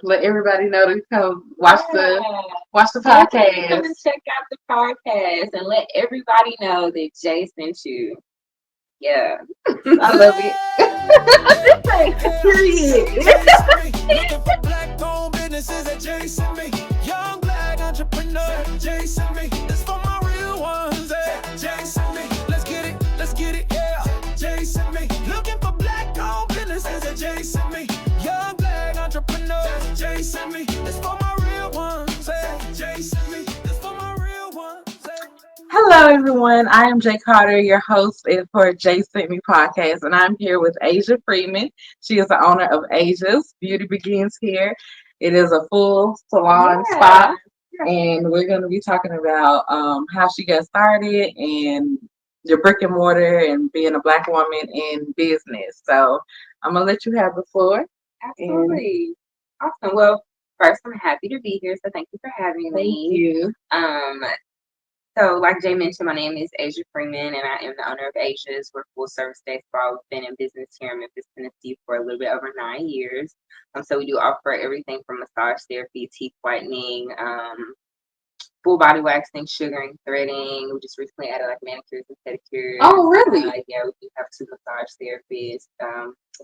let everybody know to come watch the Definitely come and podcast. check out the podcast and let everybody know that Jay sent you. Yeah. I love it. This ain't period. Looking for black owned businesses adjacent me. Young black entrepreneur adjacent me. This for my real ones, adjacent me. Let's get it, yeah. Adjacent me. Looking for black owned businesses adjacent me. Young black entrepreneurs adjacent me. This for my real ones, adjacent me. This for my real ones, Hello, everyone. I am Jay Carter, your host for Jay Sent Me podcast, and I'm here with Aja Freeman. She is the owner of Aja's Beauty Begins Here. It is a full salon Yeah. spa, and we're going to be talking about how she got started and your brick and mortar and being a black woman in business. So I'm gonna let you have the floor. And Absolutely. Awesome. Well, first, I'm happy to be here. So thank you for having thank me. you. Um, So, like Jay mentioned, my name is Aja Freeman, and I am the owner of Aja's. We're full service day spa. We've been in business here in Memphis, Tennessee for a little bit over 9 years. So we do offer everything from massage therapy, teeth whitening, full body waxing, sugaring, threading. We just recently added like manicures and pedicures. Oh, really? Yeah, we do have two massage therapists.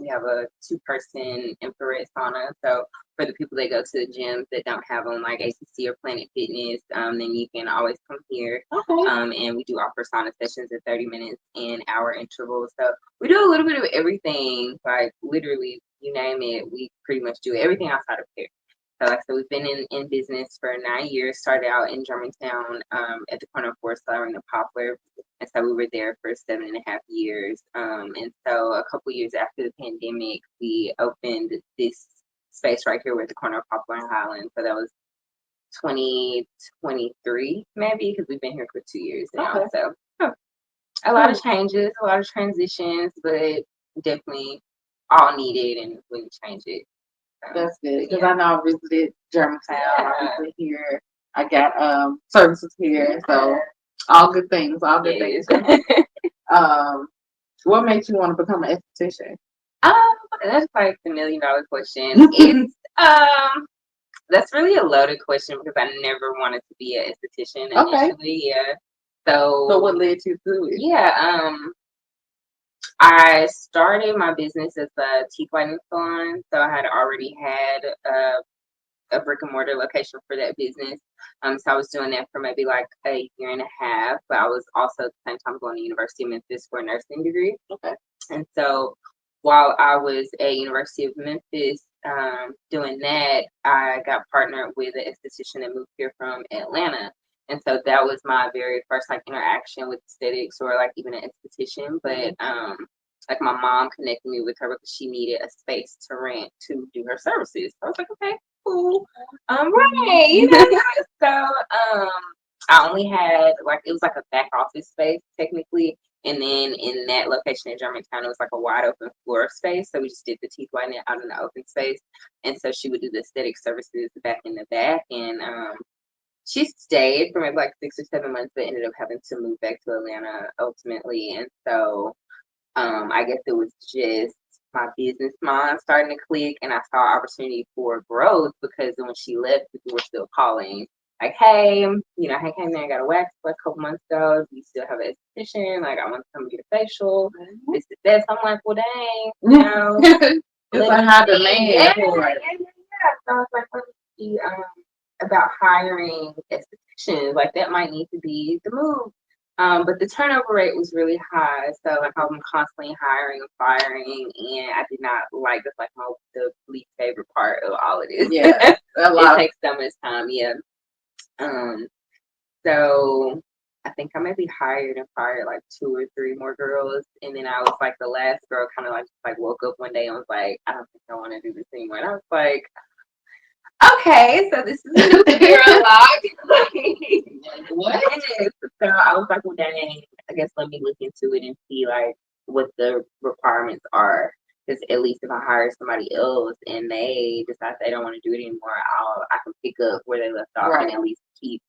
We have a two-person infrared sauna. So for the people that go to the gyms that don't have them, like ACC or Planet Fitness, then you can always come here. Okay. And we do offer sauna sessions at 30 minutes and hour intervals. So we do a little bit of everything, like literally, you name it, we pretty much do everything outside of hair. So, like I said, we've been in business for 9 years. Started out in Germantown at the corner of Forest Flower and the Poplar. And so we were there for 7.5 years. And so a couple years after the pandemic, we opened this space right here at the corner of Poplar and Highland. So that was 2023, maybe, because we've been here for 2 years now. Okay. So a lot of changes, a lot of transitions, but definitely all needed and we change it. That's good because Yeah. I know I visited Germantown. I Yeah. visited here. I got services here, so all good things. All good Yes. things. Um, what makes you want to become an esthetician? Um, that's like the $1 million question. It's that's really a loaded question because I never wanted to be an esthetician Okay. initially. Yeah. So what So led you to it? yeah, I started my business as a teeth whitening salon. So I had already had a brick and mortar location for that business. So I was doing that for maybe like a year and a half, but I was also at the same time going to University of Memphis for a nursing degree. Okay. And so while I was at University of Memphis doing that, I got partnered with an esthetician that moved here from Atlanta. And so that was my very first like interaction with aesthetics or like even an esthetician. But like my mom connected me with her because she needed a space to rent to do her services. So I was like, okay, cool. Right, so I only had like it was like a back office space technically. And then in that location in Germantown, it was like a wide open floor space. So we just did the teeth whitening out in the open space. And so she would do the aesthetic services back in the back. And she stayed for maybe like 6 or 7 months, but ended up having to move back to Atlanta ultimately. And so I guess it was just my business mind starting to click, and I saw opportunity for growth because when she left, people were still calling, like, "Hey, hey, came there, I got a wax like a couple months ago. Do you still have an esthetician? Like, I want to come get a facial. This is that." So I'm like, "Well, dang, It's a high demand yeah, for it. yeah." So I was like, "Let me see about hiring estheticians. Like, that might need to be the move." But the turnover rate was really high, so like I'm constantly hiring and firing, and I did not like that's like the least favorite part of all of this. Yeah, a It lot. takes so much time, yeah. Um, so I think I maybe hired and fired like two or three more girls, and then I was like the last girl, kind of like woke up one day and was like, I don't think I want to do this anymore. And I was like, okay, so this is a new career unlock. What? Yes. So I was like, well, dang, I guess let me look into it and see like what the requirements are. Because at least if I hire somebody else and they decide they don't want to do it anymore, I can pick up where they left off and Right. at least keep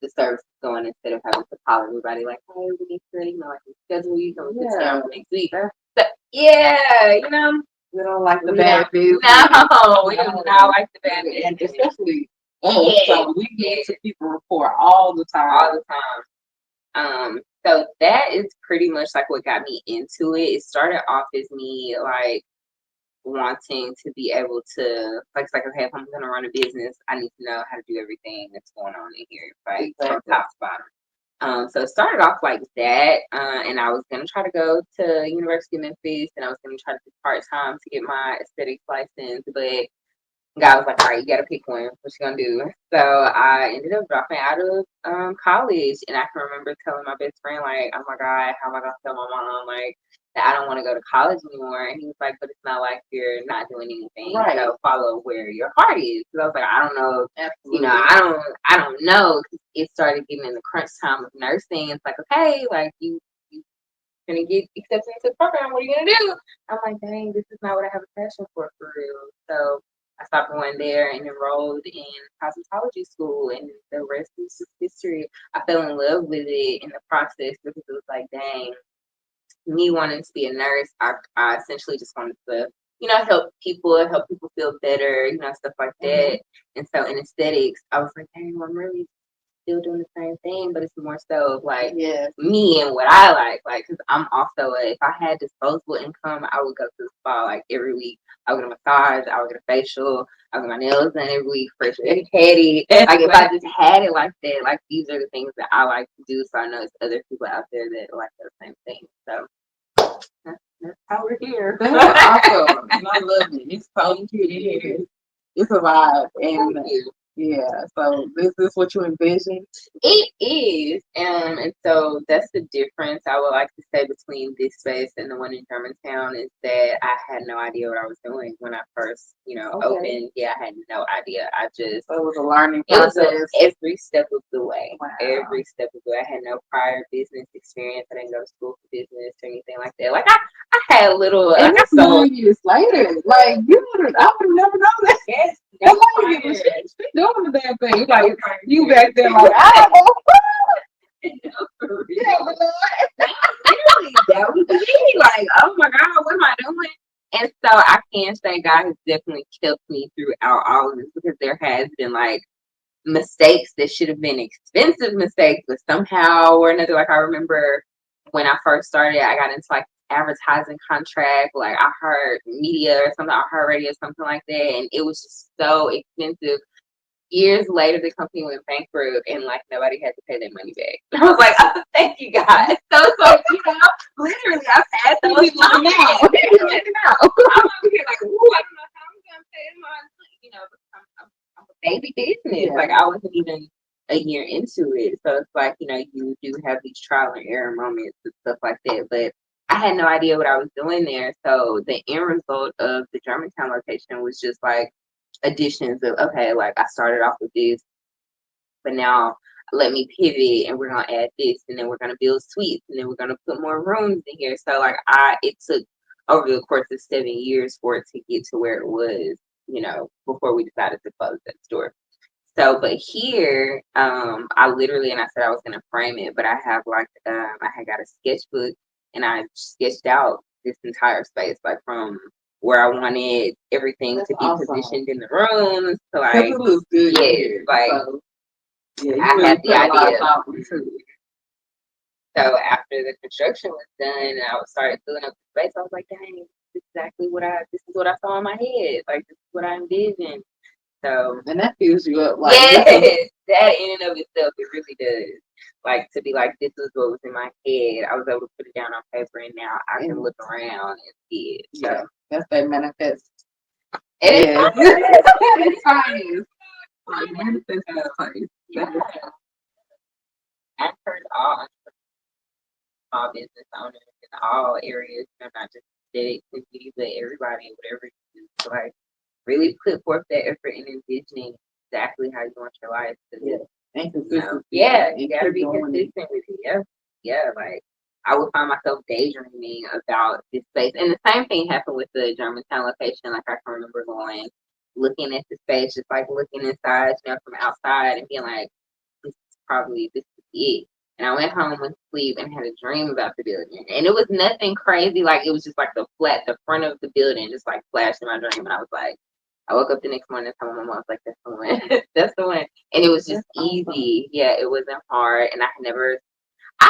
the service going instead of having to call everybody like, hey, we need to, like schedule you, can we put you down Yeah. for next week? Yeah, We don't like the We bad don't. business. No, we do not like the bad And business. especially us. Yes, So we yes, get to people report all the time. all the time. So that is pretty much like what got me into it. It started off as me like wanting to be able to like it's like okay, if I'm gonna run a business, I need to know how to do everything that's going on in here, like from Exactly. top to bottom. So it started off like that, and I was gonna try to go to University of Memphis, and I was gonna try to do part time to get my aesthetics license, but God was like, all right, you got to pick one. What you gonna do? So I ended up dropping out of college, and I can remember telling my best friend, like, oh my God, how am I gonna tell my mom like that I don't want to go to college anymore? And he was like, but it's not like you're not doing anything. Right. So follow where your heart is. So I was like, I don't know, Absolutely. I don't know. 'Cause it started getting in the crunch time of nursing. It's like, okay, like you gonna get accepted into the program. What are you gonna do? I'm like, dang, this is not what I have a passion for real. So I stopped going there and enrolled in cosmetology school, and the rest is just history. I fell in love with it in the process because it was like, dang, me wanting to be a nurse, I essentially just wanted to, help people feel better, stuff like that. And so in aesthetics, I was like, dang, I'm really still doing the same thing, but it's more so of like Yes. me and what I like, because I'm also if I had disposable income, I would go to the spa like every week. I would get a massage, I would get a facial, I would get my nails done every week, fresh petty. Like if I just had it like that, like these are the things that I like to do. So I know it's other people out there that like the same thing. So that's how we're here. That's awesome. And I love it. It's so cute to hear. It's a vibe. And Thank you. yeah, so this is what you envision. It is, and so that's the difference I would like to say between this space and the one in Germantown is that I had no idea what I was doing when I first, Okay. opened. Yeah, I had no idea. So it was a learning It was process. every step of the way. Wow. Every step of the way. I had no prior business experience. I didn't go to school for business or anything like that. Like I had a little. And Like it's 9 years later. Like I would never know that. yes, That's how you get she doing the damn thing. Like you back there like I don't yeah, but literally, that was me. Like, oh my God, what am I doing? And so I can say God has definitely kept me throughout all of this because there has been like mistakes that should have been expensive mistakes, but somehow or another, like I remember when I first started, I got into like advertising contract, like I heard media or something, I heard radio, something like that, and it was just so expensive. Years later, the company went bankrupt and like nobody had to pay their money back. I was like, oh, thank you guys. So literally, I've had those moments. I'm over here like, ooh, I don't know how I'm gonna pay my, because I'm a baby business. Yeah. Like I wasn't even a year into it, so it's like you do have these trial and error moments and stuff like that, but. I had no idea what I was doing there. So the end result of the Germantown location was just like additions of okay, like I started off with this, but now let me pivot and we're gonna add this, and then we're gonna build suites, and then we're gonna put more rooms in here. So like it took over the course of 7 years for it to get to where it was, before we decided to close that store. So, but here, I literally, and I said I was gonna frame it, but I have like, I had got a sketchbook and I sketched out this entire space, like from where I wanted everything That's to be awesome. positioned in the rooms to Because like, it looks good. yes, like So, yeah, you I really had the put a lot of idea. thought into it. So after the construction was done and I started filling up the space, I was like, dang, this is exactly this is what I saw in my head. Like this is what I envisioned. So And that fills you up. Like yes, that in and of itself, it really does. Like to be like, this is what was in my head. I was able to put it down on paper, and now I can look around and see it. So yeah, that's that manifest. it Yeah. is. It's fine. Like manifest that place. Yeah. I've heard all small business owners in all areas, not just aesthetics and beauty, but everybody, whatever you do, to like really put forth that effort in envisioning exactly how you want your life to Yeah. And consistency. Yeah, And you gotta keep be doing it. consistent with it. Yeah. Yeah, like I would find myself daydreaming about this space. And the same thing happened with the Germantown location. Like I can remember going, looking at the space, just like looking inside, from outside and being like, this is it. And I went home, went to sleep, and had a dream about the building. And it was nothing crazy. Like, it was just like the front of the building just like flashed in my dream. And I was like, I woke up the next morning and told my mom, I was like, that's the one. That's the one. And it was just easy. Yeah, it wasn't hard. And I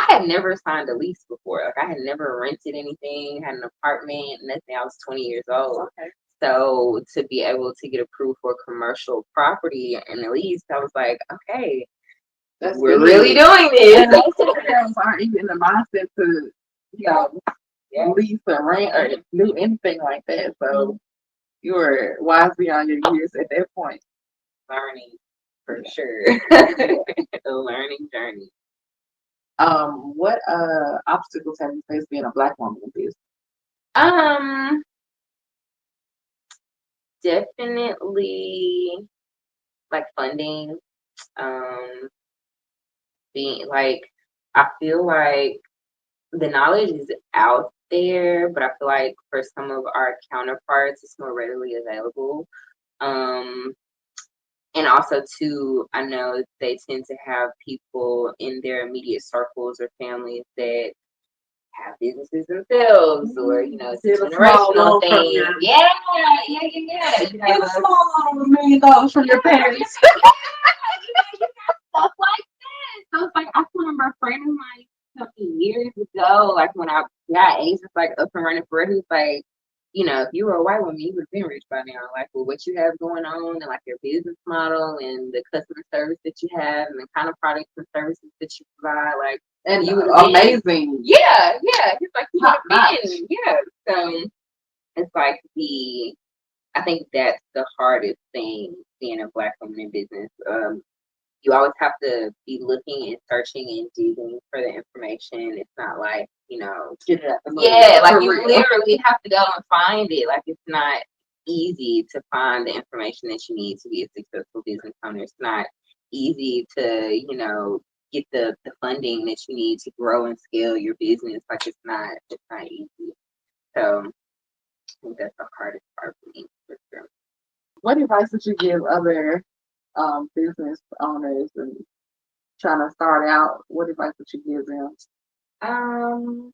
had never signed a lease before. Like, I had never rented anything, had an apartment, nothing. I was 20 years old. Okay. So to be able to get approved for commercial property and a lease, I was like, okay, That's we're good. really doing And this. most of the parents aren't even in the mindset to, you know, Yeah. lease or rent or do anything like that. So you were wise beyond your years at that point. Learning for sure. A learning journey. What obstacles have you faced being a Black woman in business? Um, Definitely like funding. Um, Being like, I feel like the knowledge is out there, but I feel like for some of our counterparts, it's more readily available. Um, and also too, I know they tend to have people in their immediate circles or families that have businesses themselves, or it's a Get a small generational loan from thing. your Yeah, yeah, yeah, yeah. get a small loan of $1 million from your parents. Stuff like that. So it's like I can remember a friend of mine something years ago, like when I got Ace was like up and running for it, he was like, if you were a white woman, you would have been rich by now. Like, well, what you have going on and like your business model and the customer service that you have and the kind of products and services that you provide, like, And you would have been amazing. yeah, yeah. He's like, you would Top have notch. been, yeah. So it's like I think that's the hardest thing being a Black woman in business. You always have to be looking and searching and digging for the information. It's not like, Get it out the mud. yeah, like For you real. literally have to go and find it. Like, it's not easy to find the information that you need to be a successful business owner. It's not easy to, get the funding that you need to grow and scale your business. Like, it's not easy. So I think that's the hardest part for me for sure. What advice would you give other business owners and trying to start out? What advice would you give them? Um,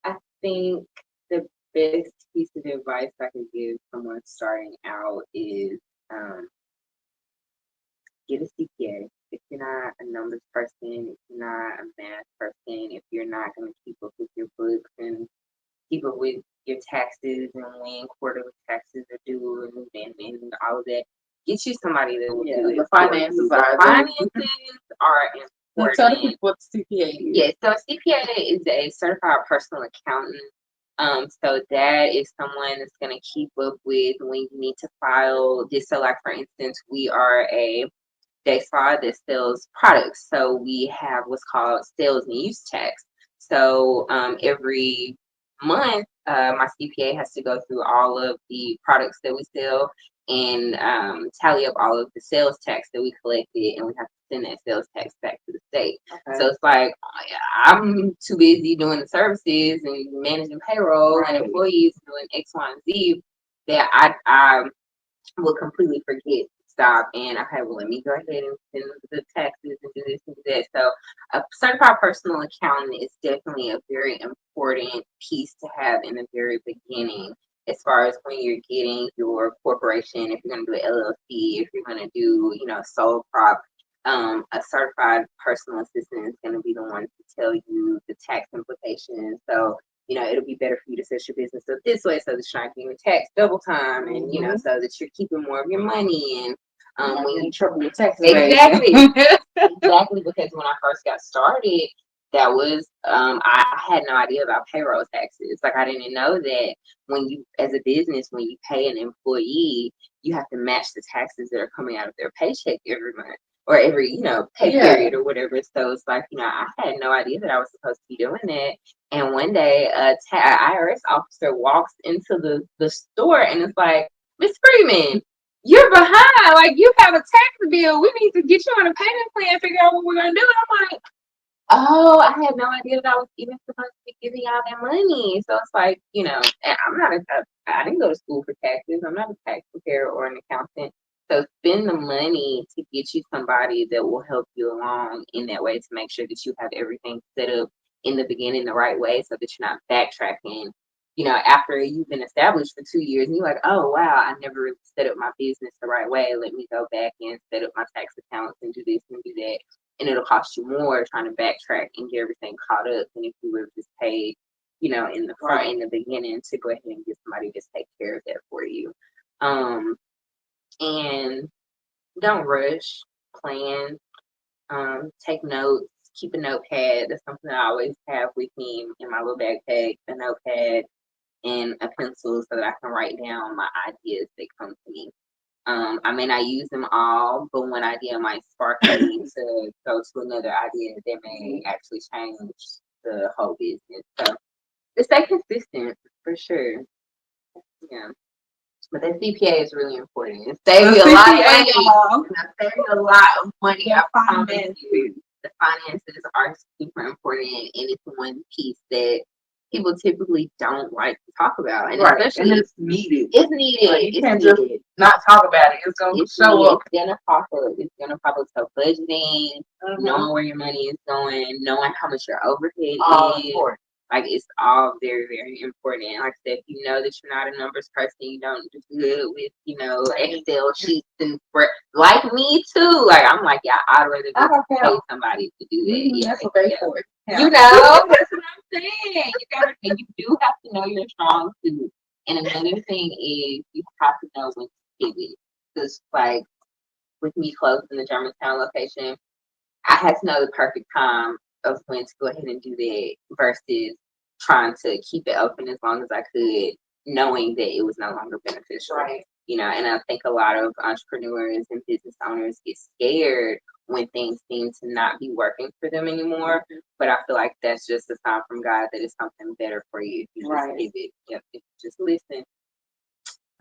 I think the best piece of advice I could give someone starting out is um, get a CPA. If you're not a numbers person, if you're not a math person, if you're not going to keep up with your books and keep up with your taxes and when quarterly taxes are due and all of that, get you somebody that will do it. The for finances you. are The finances are tell the important. people what the CPA is. Yes, so a CPA is a certified personal accountant. So that is someone that's going to keep up with when you need to file. Just so, like, for instance, we are a day spa that sells products. So we have what's called sales and use tax. So every month, my CPA has to go through all of the products that we sell and tally up all of the sales tax that we collected, and we have to send that sales tax back to the state. Okay. So it's like, I'm too busy doing the services and managing payroll and employees doing X, Y, and Z that I will completely forget stop and okay, well, let me go ahead and send the taxes and do this and do that. So a certified personal accountant is definitely a very important piece to have in the very beginning as far as when you're getting your corporation, if you're going to do an LLC, if you're going to do, sole prop. A certified personal assistant is going to be the one to tell you the tax implications. So it'll be better for you to set your business up this way so that you're not getting taxed double time and, so that you're keeping more of your money and when you trouble with tax exactly. Exactly, because when I first got started, that was I had no idea about payroll taxes. Like, I didn't know that when you, as a business, when you pay an employee, you have to match the taxes that are coming out of their paycheck every month or every, pay period or whatever. So it's like, I had no idea that I was supposed to be doing that. And one day, a IRS officer walks into the store and it's like, Miss Freeman, you're behind. Like, you have a tax bill. We need to get you on a payment plan, figure out what we're gonna do. And I'm like, oh, I had no idea that I was even supposed to be giving y'all that money. So it's like, and I didn't go to school for taxes. I'm not a tax preparer or an accountant. So spend the money to get you somebody that will help you along in that way to make sure that you have everything set up in the beginning the right way so that you're not backtracking. After you've been established for 2 years and you're like, oh wow, I never really set up my business the right way. Let me go back and set up my tax accounts and do this and do that. And it'll cost you more trying to backtrack and get everything caught up than if you would have just paid, in the front, in the beginning, to go ahead and get somebody to take care of that for you. And don't rush, plan, take notes, keep a notepad. That's something I always have with me in my little backpack, a notepad and a pencil so that I can write down my ideas that come to me. I may not use them all, but one idea might spark me to go to another idea that may actually change the whole business. So to stay consistent for sure. Yeah. But that CPA is really important. It saves you a lot of money. It saves you a lot of money. I promise you. The finances are super important, and it's one piece that people typically don't like to talk about. And especially, and it's needed. It's needed. Like, you can't just not talk about it. It's gonna show up. It's gonna pop up. It's gonna pop up. So budgeting, knowing where your money is going, knowing how much your overhead is. Important. Like, it's all very, very important. Like I said, if you know that you're not a numbers person, you don't do good with, Excel sheets and like me too. Like, I'm like, yeah, I'd rather just pay somebody to do that. That's what they for. That's what I'm saying. You do have to know your strong suit. And another thing is you have to know when to pivot. Just like with me closing the Germantown location, I had to know the perfect time of when to go ahead and do that versus trying to keep it open as long as I could, knowing that it was no longer beneficial. Right. And I think a lot of entrepreneurs and business owners get scared when things seem to not be working for them anymore. But I feel like that's just a sign from God that it's something better for you if you just give it, if you just listen.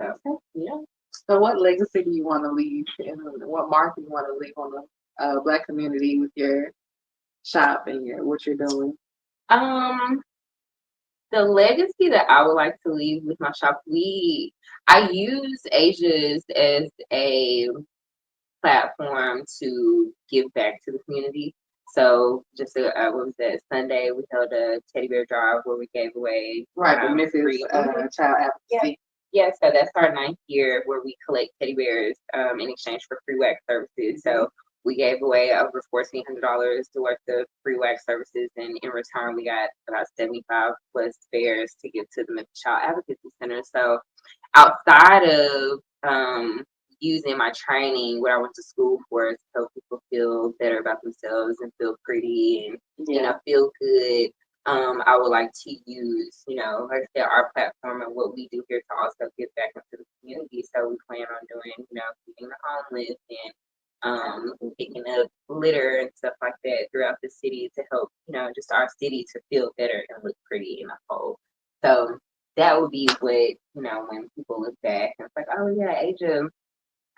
So, yeah. So what legacy do you want to leave, and what mark do you want to leave on the Black community with your shop and what you're doing? The legacy that I would like to leave with my shop, I use Aja's as a platform to give back to the community. So just what was that, Sunday we held a teddy bear drive where we gave away the Memphis Child Advocacy. Yeah, so that's our 9th year where we collect teddy bears in exchange for free wax services. So we gave away over $1,400 worth of free wax services, and in return we got about 75 plus bears to give to the Memphis Child Advocacy Center. So outside of using my training, what I went to school for, is to help people feel better about themselves and feel pretty and feel good. I would like to use, like I said, our platform and what we do here to also give back into the community. So we plan on doing, feeding the homeless and picking up litter and stuff like that throughout the city to help, just our city to feel better and look pretty in a whole. So that would be what, when people look back and it's like, oh yeah, Aja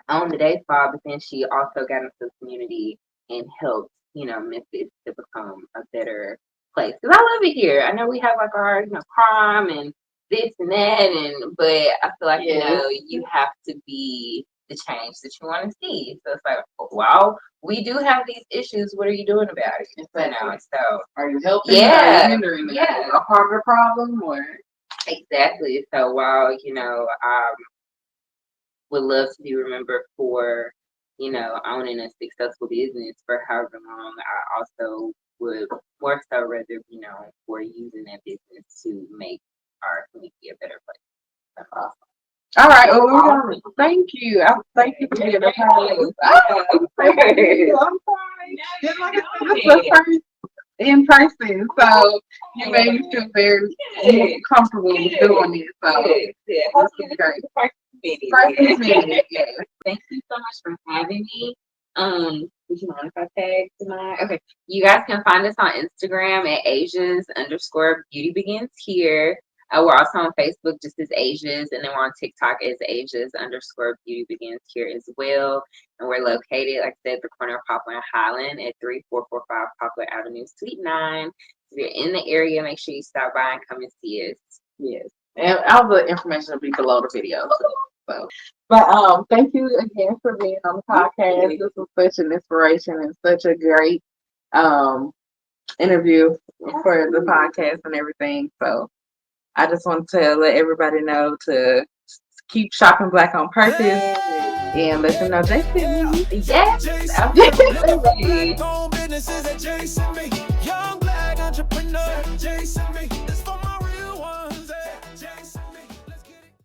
owned the day spa, but then she also got into the community and helped, Memphis to become a better place. Because I love it here. I know we have like our, crime and this and that, but I feel like, you have to be the change that you want to see. So it's like, well, we do have these issues. What are you doing about it? Exactly. So are you helping? Yeah. Are you hindering? Yeah. A part of the problem, or exactly. So while would love to be remembered for, owning a successful business for however long, I also would more so rather be known for using that business to make our community a better place. That's awesome. All right. Well, thank you. Thank you for being a part of this. Thank you. I'm sorry. Just like I said, this is the first in person, so you made me feel very comfortable with doing it. So this is great. Thank you so much for having me. Would you mind if I tag tonight? Okay. You guys can find us on Instagram at Asia's_beauty begins here. We're also on Facebook just as Asia's, and then we're on TikTok as Asia's_beauty begins here as well. And we're located, like I said, at the corner of Poplar and Highland at 3445 Poplar Avenue, Suite 9. If you're in the area, make sure you stop by and come and see us. Yes. And all the information will be below the video. So, but thank you again for being on the podcast. This was such an inspiration and such a great um interview for the podcast and everything. So I just want to let everybody know to keep shopping black on purpose and let them know Jay sent me. Yes, Looking for absolutely. black-owned businesses adjacent me. Young black entrepreneur, Jason.